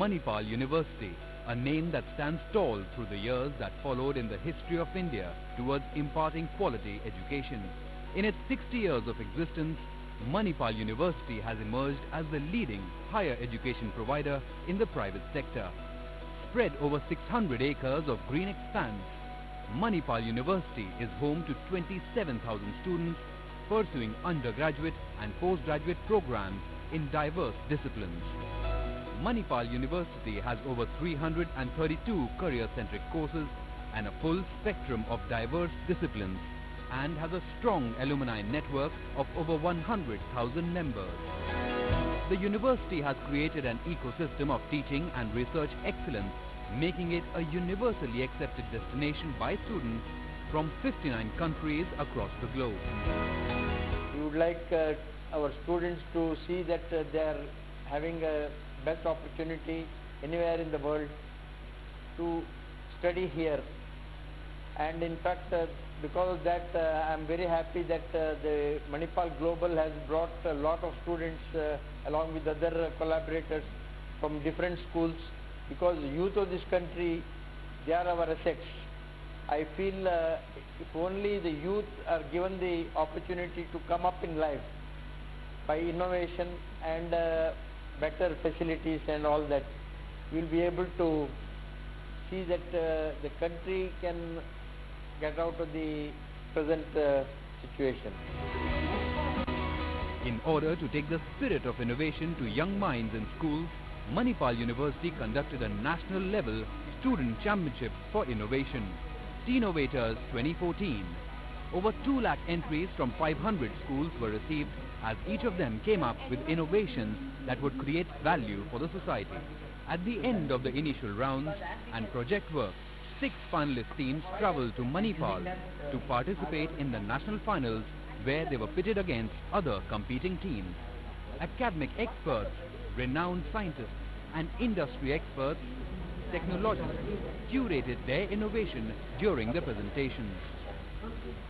Manipal University, a name that stands tall through the years that followed in the history of India towards imparting quality education. In its 60 years of existence, Manipal University has emerged as the leading higher education provider in the private sector. Spread over 600 acres of green expanse, Manipal University is home to 27,000 students pursuing undergraduate and postgraduate programs in diverse disciplines. Manipal University has over 332 career-centric courses and a full spectrum of diverse disciplines, and has a strong alumni network of over 100,000 members. The university has created an ecosystem of teaching and research excellence, making it a universally accepted destination by students from 59 countries across the globe. We would like our students to see that they are having a best opportunity anywhere in the world to study here. And in fact, because of that, I am very happy that the Manipal Global has brought a lot of students along with other collaborators from different schools, because the youth of this country, they are our assets. I feel if only the youth are given the opportunity to come up in life by innovation and better facilities and all that, we will be able to see that the country can get out of the present situation. In order to take the spirit of innovation to young minds in schools, Manipal University conducted a national level student championship for innovation, Teenovators 2014. Over 2 lakh entries from 500 schools were received, as each of them came up with innovations that would create value for the society. At the end of the initial rounds and project work, 6 finalist teams travelled to Manipal to participate in the national finals, where they were pitted against other competing teams. Academic experts, renowned scientists and industry experts, technologists curated their innovation during the presentations.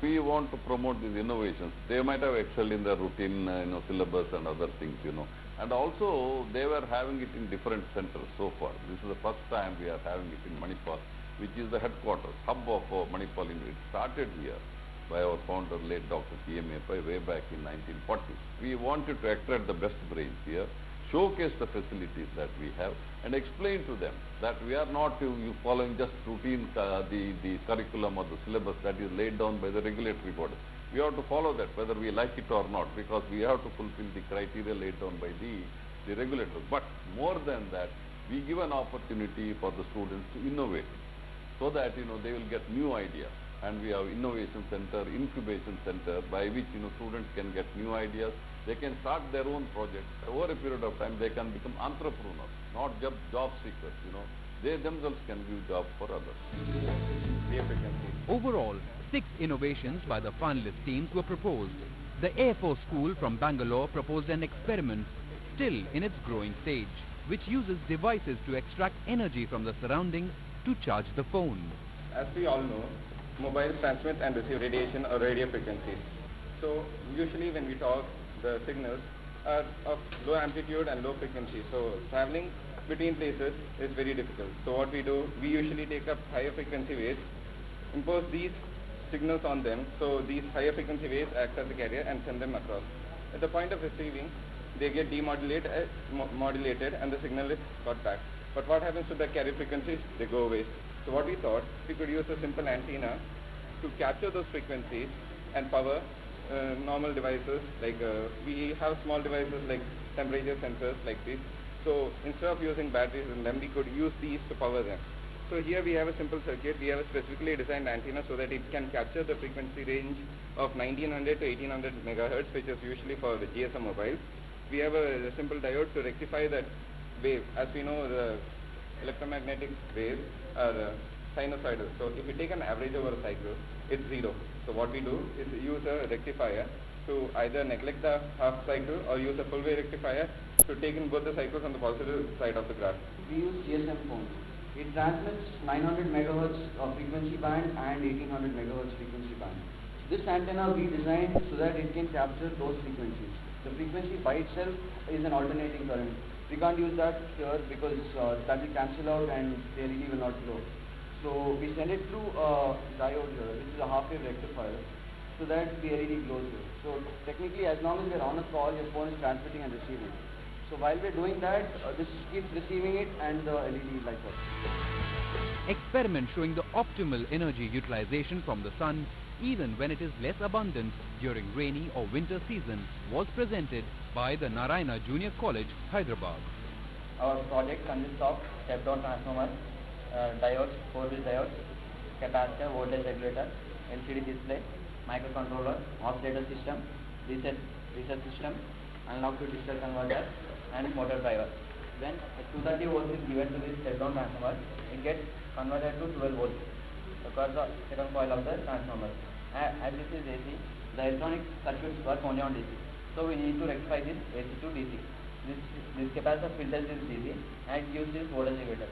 We want to promote these innovations. They might have excelled in their routine syllabus and other things, And also, they were having it in different centers so far. This is the first time we are having it in Manipal, which is the headquarters, hub of Manipal University. It started here by our founder, late Dr. P.M. way back in 1940. We wanted to attract the best brains here, showcase the facilities that we have, and explain to them that we are not following just routine, the curriculum or the syllabus that is laid down by the regulatory body. We have to follow that whether we like it or not, because we have to fulfill the criteria laid down by the regulators. But more than that, we give an opportunity for the students to innovate, so that they will get new ideas. And we have innovation center, incubation center, by which students can get new ideas. They can start their own projects. Over a period of time, they can become entrepreneurs, not just job seekers. They themselves can give jobs for others. Overall, 6 innovations by the finalist teams were proposed. The Air Force School from Bangalore proposed an experiment still in its growing stage, which uses devices to extract energy from the surroundings to charge the phone. As we all know, mobiles transmit and receive radiation or radio frequencies. So usually when we talk, the signals are of low amplitude and low frequency. So traveling between places is very difficult. So what we do, we usually take up higher frequency waves, impose these signals on them. So these higher frequency waves act as a carrier and send them across. At the point of receiving, they get modulated and the signal is got back. But what happens to the carrier frequencies? They go away. So what we thought, we could use a simple antenna to capture those frequencies and power normal devices, like we have small devices like temperature sensors like this. So instead of using batteries in them, we could use these to power them. So here we have a simple circuit. We have a specifically designed antenna so that it can capture the frequency range of 1900 to 1800 megahertz, which is usually for the GSM mobiles. We have a simple diode to rectify that wave. As we know, the electromagnetic waves are sinusoidal. So if we take an average over a cycle, it's 0. So what we do is use a rectifier to either neglect the half cycle or use a full wave rectifier to take in both the cycles on the positive side of the graph. We use GSM phones. It transmits 900 megahertz of frequency band and 1800 megahertz frequency band. This antenna we designed so that it can capture those frequencies. The frequency by itself is an alternating current. We can't use that here because that will cancel out and the LED will not glow. So we send it through a diode here, which is a half-wave rectifier, so that the LED glows here. So technically, as long as we're on a call, your phone is transmitting and receiving. So while we're doing that, this keeps receiving it and the LED lights up. Experiment showing the optimal energy utilization from the sun, even when it is less abundant during rainy or winter season, was presented by the Narayana Junior College, Hyderabad. Our project consists of step-down transformer, diodes, 4-wheel diodes, capacitor, voltage regulator, LCD display, microcontroller, oscillator system, reset system, analog to digital converter, and motor driver. When 230 volts is given to this step-down transformer, it gets converted to 12 volts across the second coil of the transformer. As this is AC, the electronic circuits work only on DC. So we need to rectify this AC to DC. This capacitor filters this DC and gives this voltage regulator.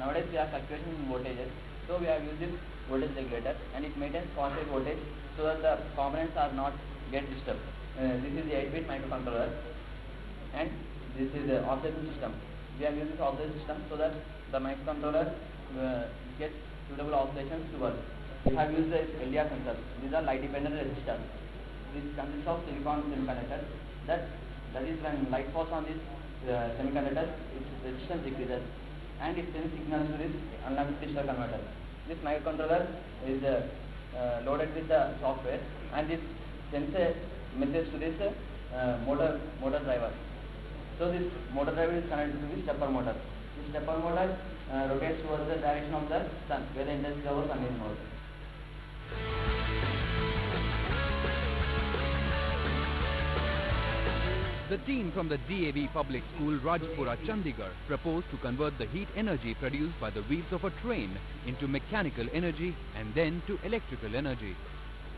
Nowadays we have fluctuation in voltages, so we have used this voltage regulator and it maintains constant voltage so that the components are not get disturbed. This is the 8-bit microcontroller and this is the oscillator system. We have used this oscillator system so that the microcontroller gets suitable oscillations to work. We have used the LDR sensors. These are light dependent resistors. This consists of silicon semiconductor. That is when light falls on this semiconductor, its resistance decreases and it sends signals to this analog digital converter. This microcontroller is loaded with the software and it sends a message to this motor driver. So this motor driver is connected to this stepper motor. This stepper motor rotates towards the direction of the sun, where the intensity of the sun is more. The team from the DAV Public School, Rajpura, Chandigarh, proposed to convert the heat energy produced by the wheels of a train into mechanical energy and then to electrical energy.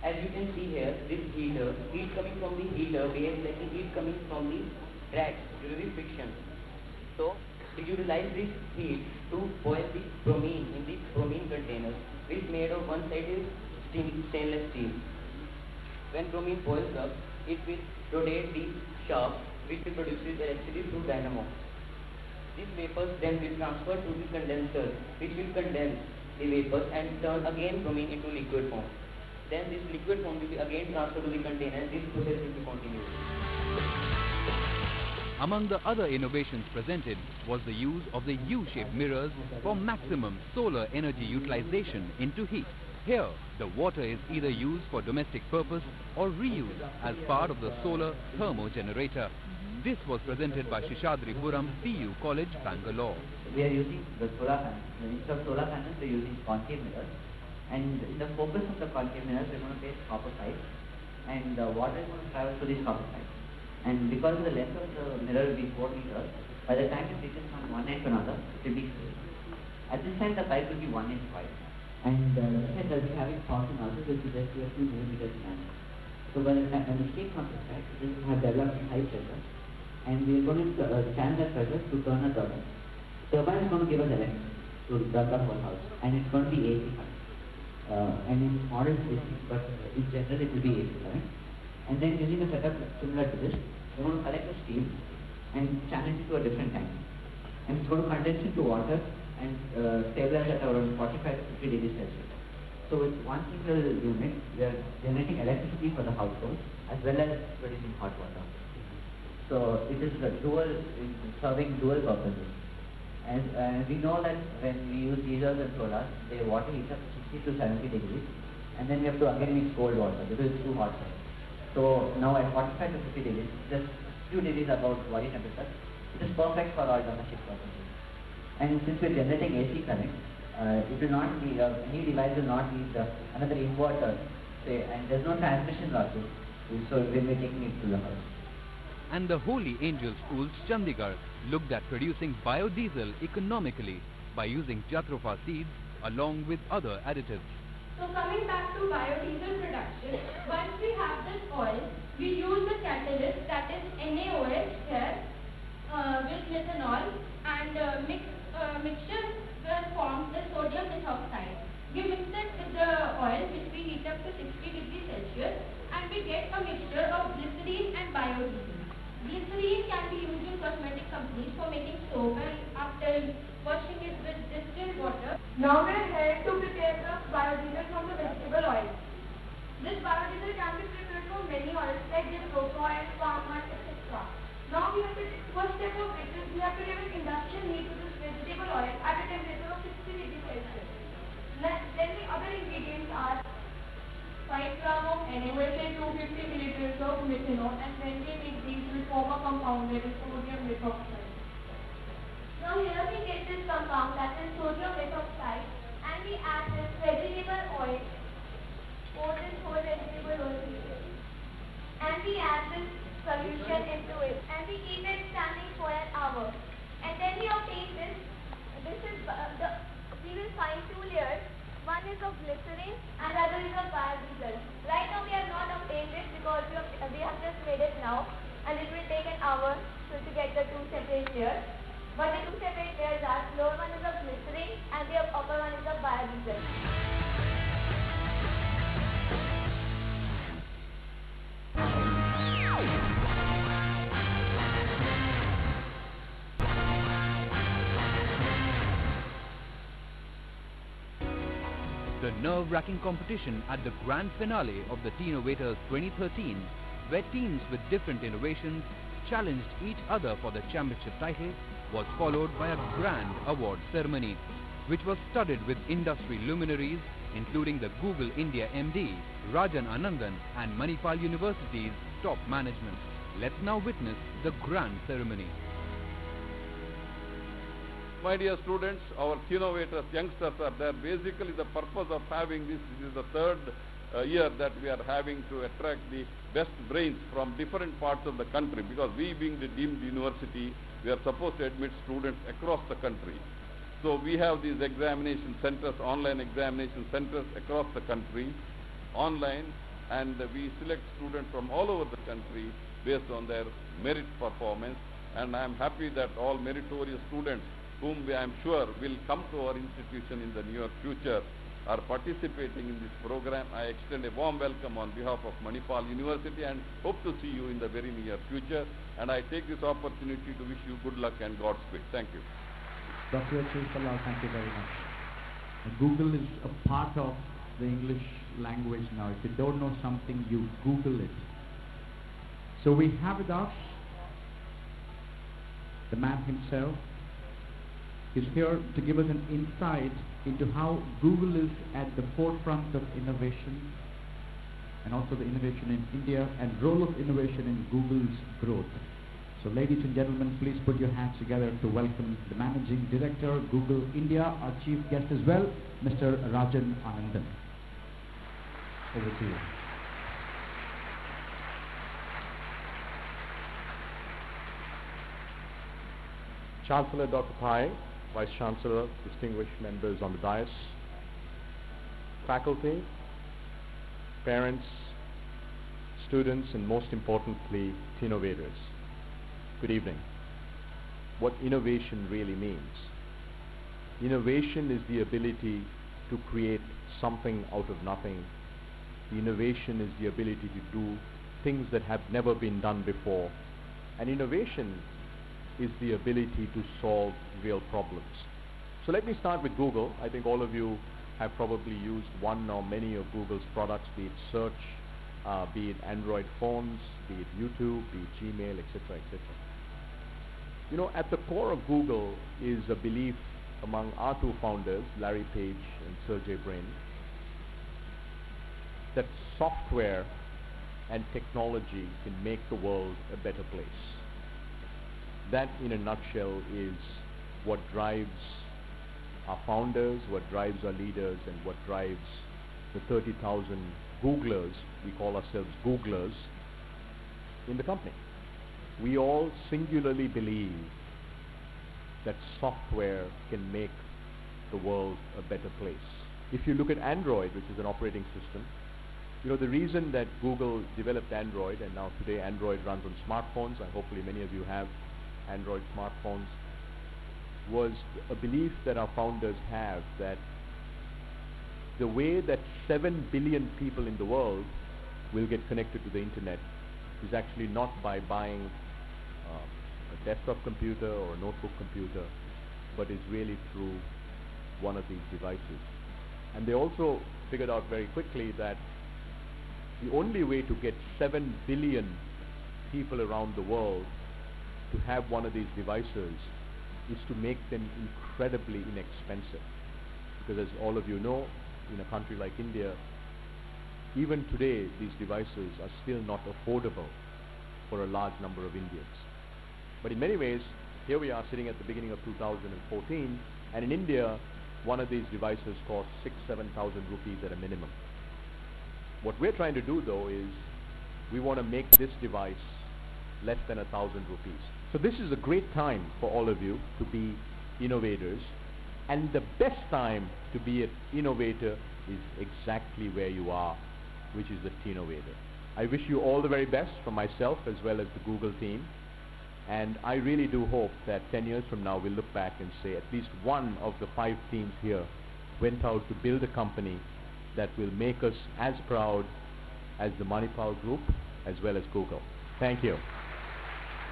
As you can see here, this heat coming from the heater behaves like the heat coming from the tracks due to the friction. So, to utilize this heat to boil the bromine in the bromine container, which is made of one side is stainless steel. When bromine boils up, it will rotate the shaft which will produce electricity through dynamo. These vapors then will transfer to the condenser which will condense the vapors and turn again bromine into liquid form. Then this liquid form will be again transferred to the container and this process will be continued. Among the other innovations presented was the use of the U-shaped mirrors for maximum solar energy utilization into heat. Here, the water is either used for domestic purpose or reused as part of the solar thermo generator. This was presented by Shishadripuram PU College, Bangalore. We are using the solar panels. Instead of solar panels, we are using concave mirrors. And in the focus of the concave mirrors, we are going to place copper pipes. And water is going to travel through these copper pipes. And because the length of the mirror will be 4 meters, by the time it reaches from one end to another, it will be filled. At this time, the pipe will be 1 inch wide. And the head will be having thousand also will be just 2 millimeters in length. So when the steam comes inside, it will have developed high pressure. And we are going to stand that pressure to turn a turbine. Turbine is going to give us electricity to run the whole house. And it's going to be AC current. And in modern AC, but in general it will be AC current. And then using a setup similar to this, we're going to collect the steam and channel it to a different tank. And it's going to condense into water and stabilize at around 45 to 50 degrees Celsius. So with one single unit, we are generating electricity for the household as well as producing hot water. So it is serving dual purposes. And we know that when we use diesels and solars, the water heats up to 60 to 70 degrees, and then we have to again mix cold water because it's too hot. So now at 45 to 50 degrees, just few degrees above body temperature, it is perfect for all domestic purposes. And since we are generating AC current, it will not need, any device will not need another inverter, say, and there is no transmission losses, so we will be taking it to the house. And the Holy Angel Schools, Chandigarh, looked at producing biodiesel economically by using jatropha seeds along with other additives. So coming back to biodiesel production, once we have this oil, we use the catalyst, that is NaOH here, with methanol, and mixture forms the sodium methoxide. We mix it with the oil which we heat up to 60 degrees Celsius and we get a mixture of glycerine and biodiesel. Glycerine can be used in cosmetic companies for making soap and after washing it with distilled water. Now we are here to prepare the biodiesel from the vegetable oil. This biodiesel can be prepared from many oils like the cocoa oil, palm oil, etc. Now we have to, first step of it is we have to give an induction heat to this vegetable oil at a temperature of 60 degrees Celsius. Then the other ingredients are 5 grams of NaOH and 250 milliliters of methanol, and when we mix these we form a compound that is sodium methoxide. Now here we get this compound that is sodium methoxide and we add this vegetable oil, pour this whole vegetable oil and we add this solution into it and we keep it standing for an hour. And then we obtain this. We will find two layers. One is of glycerine and the other is of biodiesel. Right now we have not obtained it because we have just made it now and it will take an hour to get the two separate layers. But the two separate layers are, lower one is of glycerine and the upper one is of biodiesel. The nerve-wracking competition at the grand finale of the Teenovators 2013, where teams with different innovations challenged each other for the championship title, was followed by a grand award ceremony, which was studded with industry luminaries including the Google India MD, Rajan Anandan, and Manipal University's top management. Let's now witness the grand ceremony. My dear students, our Teenovators youngsters are there. Basically, the purpose of having this is the third year that we are having to attract the best brains from different parts of the country, because we being the deemed university, we are supposed to admit students across the country. So we have these examination centers, online examination centers across the country, online, and we select students from all over the country based on their merit performance. And I am happy that all meritorious students whom I am sure will come to our institution in the near future are participating in this program. I extend a warm welcome on behalf of Manipal University and hope to see you in the very near future. And I take this opportunity to wish you good luck and Godspeed. Thank you. Dr. Chirpala, thank you very much. Google is a part of the English language now. If you don't know something, you Google it. So we have with us the man himself. Is here to give us an insight into how Google is at the forefront of innovation and also the innovation in India and role of innovation in Google's growth. So ladies and gentlemen, please put your hands together to welcome the Managing Director, Google India, our chief guest as well, Mr. Rajan Anandan. Over to you. Chancellor Dr. Pai, Vice Chancellor, distinguished members on the dais, faculty, parents, students, and most importantly, Teenovators. Good evening. What innovation really means. Innovation is the ability to create something out of nothing. The innovation is the ability to do things that have never been done before. And innovation is the ability to solve real problems. So let me start with Google. I think all of you have probably used one or many of Google's products, be it search, be it Android phones, be it YouTube, be it Gmail, etc., etc. You know, at the core of Google is a belief among our two founders, Larry Page and Sergey Brin, that software and technology can make the world a better place. That, in a nutshell, is what drives our founders, what drives our leaders, and what drives the 30,000 Googlers, we call ourselves Googlers, in the company. We all singularly believe that software can make the world a better place. If you look at Android, which is an operating system, you know, the reason that Google developed Android, and now today Android runs on smartphones, and hopefully many of you have Android smartphones, was a belief that our founders have that the way that 7 billion people in the world will get connected to the internet is actually not by buying a desktop computer or a notebook computer, but is really through one of these devices. And they also figured out very quickly that the only way to get 7 billion people around the world to have one of these devices is to make them incredibly inexpensive. Because as all of you know, in a country like India, even today these devices are still not affordable for a large number of Indians. But in many ways, here we are sitting at the beginning of 2014, and in India, one of these devices costs 6,000-7,000 rupees at a minimum. What we're trying to do though is we want to make this device less than 1,000 rupees. So this is a great time for all of you to be innovators, and the best time to be an innovator is exactly where you are, which is the Teenovator. I wish you all the very best from myself as well as the Google team, and I really do hope that 10 years from now we'll look back and say at least one of the 5 teams here went out to build a company that will make us as proud as the Manipal Group as well as Google. Thank you.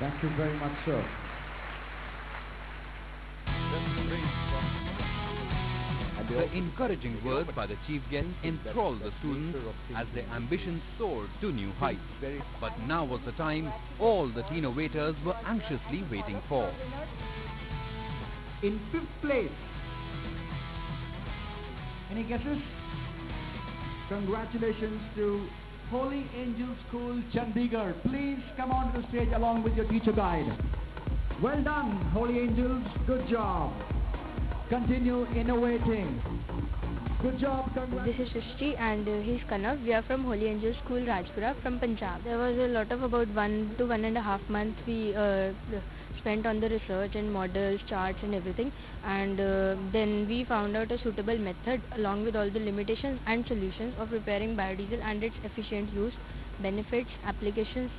Thank you very much, sir. The encouraging words by the chief guest enthralled the students as their ambitions soared to new heights. But now was the time all the Teenovators were anxiously waiting for. In 5th place, any guesses? Congratulations to Holy Angel School, Chandigarh. Please come onto the stage along with your teacher guide. Well done, Holy Angels. Good job. Continue innovating. Good job. This is Srishti and he's Kanav. We are from Holy Angel School, Rajpura, from Punjab. There was a lot of about 1 to 1.5 months we spent on the research and models, charts and everything, and then we found out a suitable method along with all the limitations and solutions of preparing biodiesel and its efficient use, benefits, applications,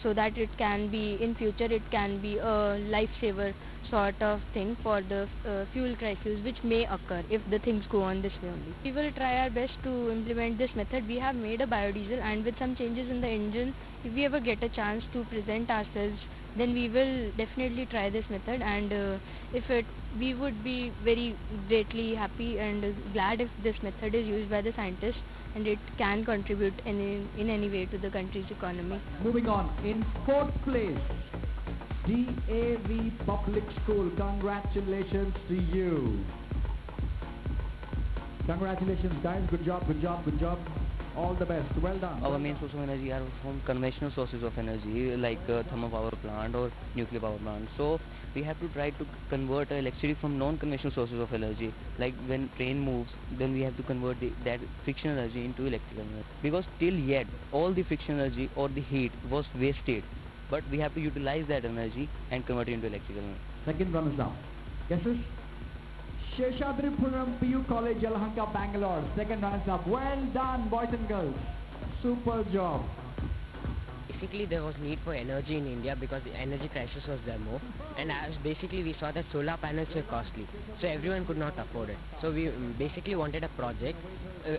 so that it can be, in future it can be a lifesaver sort of thing for the fuel crisis which may occur if the things go on this way only. We will try our best to implement this method. We have made a biodiesel, and with some changes in the engine, if we ever get a chance to present ourselves, then we will definitely try this method, and we would be very greatly happy and glad if this method is used by the scientists and it can contribute in any way to the country's economy. Moving on, in 4th place, DAV Public School. Congratulations to you. Congratulations guys, good job, good job, good job. All the best, well done. Our main source of energy are from conventional sources of energy like thermal power plant or nuclear power plant. So we have to try to convert electricity from non-conventional sources of energy. Like when train moves, then we have to convert that friction energy into electrical energy. Because till yet, all the friction energy or the heat was wasted. But we have to utilize that energy and convert it into electrical energy. Second runners down. Guesses? Sheshadripuram PU College, Yelahanka, Bangalore. Second runners up. Well done, boys and girls. Super job. Basically, there was need for energy in India because the energy crisis was there more, and as basically we saw that solar panels were costly, so everyone could not afford it. So we basically wanted a project,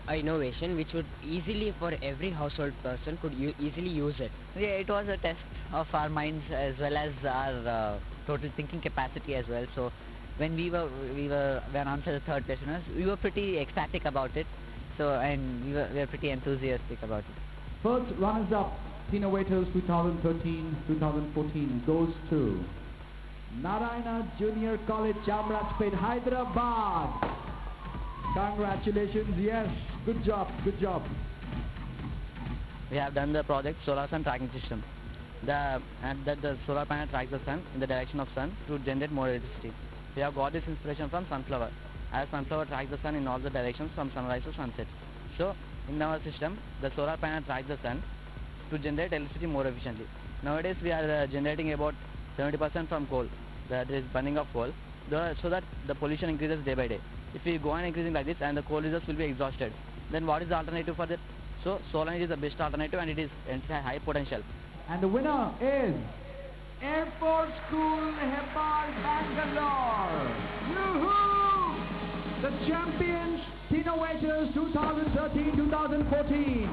a innovation which would easily, for every household person, could easily use it. Yeah, it was a test of our minds as well as our total thinking capacity as well. So when we went on to the third place, we were pretty ecstatic about it. So and we were pretty enthusiastic about it. First runners up, Teenovators 2013-2014 goes to Narayana Junior College, Chamrajpet, Hyderabad. Congratulations, yes, good job, good job. We have done the project Solar Sun Tracking System. The solar panel tracks the sun in the direction of sun to generate more electricity. We have got this inspiration from sunflower, as sunflower tracks the sun in all the directions from sunrise to sunset. So in our system, the solar panel tracks the sun to generate electricity more efficiently. Nowadays we are generating about 70% from coal, that is burning of coal, so that the pollution increases day by day. If we go on increasing like this and the coal reserves will be exhausted, then what is the alternative for that? So solar energy is the best alternative, and it has high potential. And the winner is Air Force School, Hebbal, Bangalore. Yoo-hoo! The champions, Teenovators 2013-2014.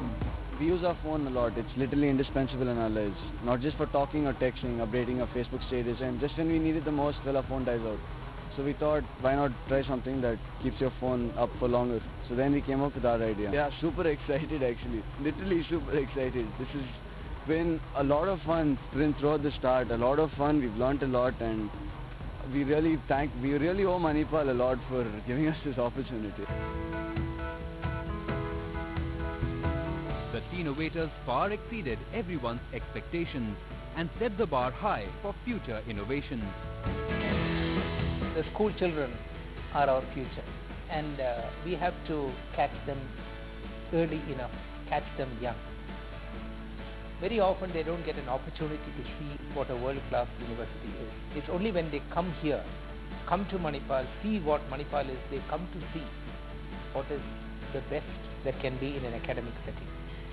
We use our phone a lot. It's literally indispensable in our lives. Not just for talking or texting, updating our Facebook status, and just when we need it the most, well, our phone dies out. So we thought, why not try something that keeps your phone up for longer? So then we came up with our idea. Yeah, super excited actually. Literally super excited. This has been a lot of fun throughout the start. A lot of fun. We've learnt a lot, and we really owe Manipal a lot for giving us this opportunity. The Teenovators far exceeded everyone's expectations and set the bar high for future innovations. The school children are our future, and we have to catch them early enough, catch them young. Very often they don't get an opportunity to see what a world-class university is. It's only when they come here, come to Manipal, see what Manipal is, they come to see what is the best that can be in an academic setting.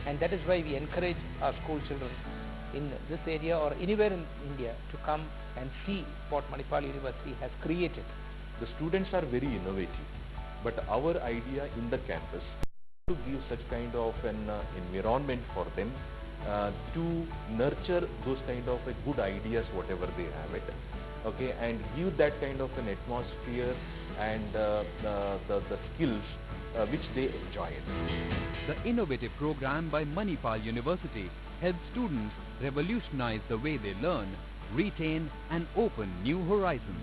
And that is why we encourage our school children in this area or anywhere in India to come and see what Manipal University has created. The students are very innovative, but our idea in the campus to give such kind of an environment for them to nurture those kind of good ideas, whatever they have it, okay, and give that kind of an atmosphere and the skills which they enjoy. The innovative program by Manipal University helps students revolutionize the way they learn, retain and open new horizons.